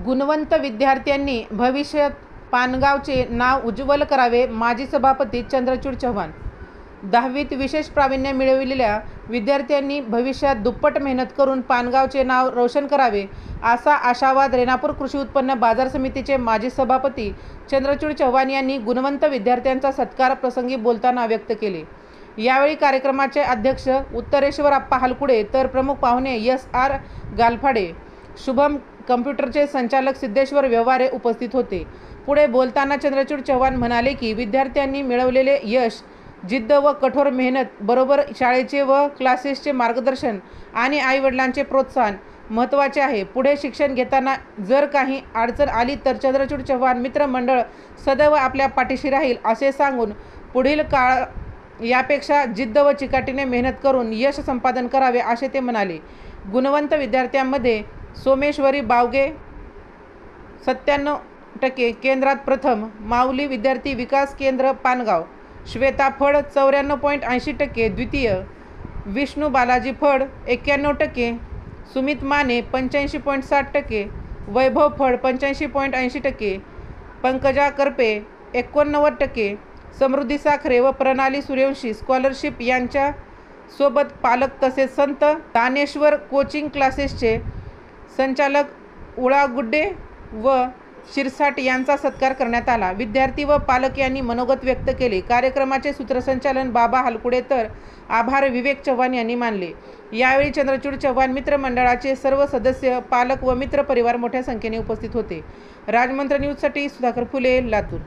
गुणवंत विद्यार्थ्यांनी भविष्यात पानगावचे नाव उज्ज्वल करावे. माजी सभापती चंद्रचूड चव्हाण. 10वीत विशेष प्रावीण्य मिळविलेल्या विद्यार्थ्यांनी भविष्यात दुप्पट मेहनत करून पानगावचे नाव रोशन करावे, असा आशावाद रेणापूर कृषी उत्पन्न बाजार समितीचे माजी सभापती चंद्रचूड चव्हाण यांनी गुणवंत विद्यार्थ्यांचा सत्कार प्रसंगी बोलताना व्यक्त केले. यावेळी कार्यक्रमाचे अध्यक्ष उत्तरेश्वर आप्पा हलकुडे तर प्रमुख पाहुणे S.R. गालफाडे, शुभम कम्प्युटरचे संचालक सिद्धेश्वर व्यवहारे उपस्थित होते. पुढे बोलताना चंद्रचूड चव्हाण म्हणाले की विद्यार्थ्यांनी मिळवलेले यश, जिद्द व कठोर मेहनत बरोबर शाळेचे व क्लासेसचे मार्गदर्शन आणि आईवडिलांचे प्रोत्साहन महत्त्वाचे आहे. पुढे शिक्षण घेताना जर काही अडचण आली तर चंद्रचूड चव्हाण मित्रमंडळ सदैव आपल्या पाठीशी राहील, असे सांगून पुढील काळ यापेक्षा जिद्द व चिकाटीने मेहनत करून यश संपादन करावे, असे ते म्हणाले. गुणवंत विद्यार्थ्यांमध्ये सोमेश्वरी बावगे 97% केंद्रात प्रथम, माऊली विद्यार्थी विकास केंद्र पानगाव, श्वेता फड 94.80% द्वितीय, विष्णू बालाजी फड 91%, सुमित माने 85.60%, वैभव फड 85.80%, पंकजा करपे 89%, समृद्धी साखरे व प्रणाली सूर्यवंशी स्कॉलरशिप यांच्या सोबत पालक तसेच संत दानेश्वर कोचिंग क्लासेसचे संचालक उळागुड्डे व शिरसाट यांचा सत्कार करण्यात आला. विद्यार्थी व पालक यांनी मनोगत व्यक्त केले. कार्यक्रमाचे सूत्रसंचालन बाबा हलकुडे तर आभार विवेक चव्हाण यांनी मानले. यावेळी चंद्रचूड चव्हाण मित्रमंडळाचे सर्व सदस्य, पालक व मित्र परिवार मोठ्या संख्येने उपस्थित होते. राजमंत्र न्यूजसाठी सुधाकर फुले, लातूर.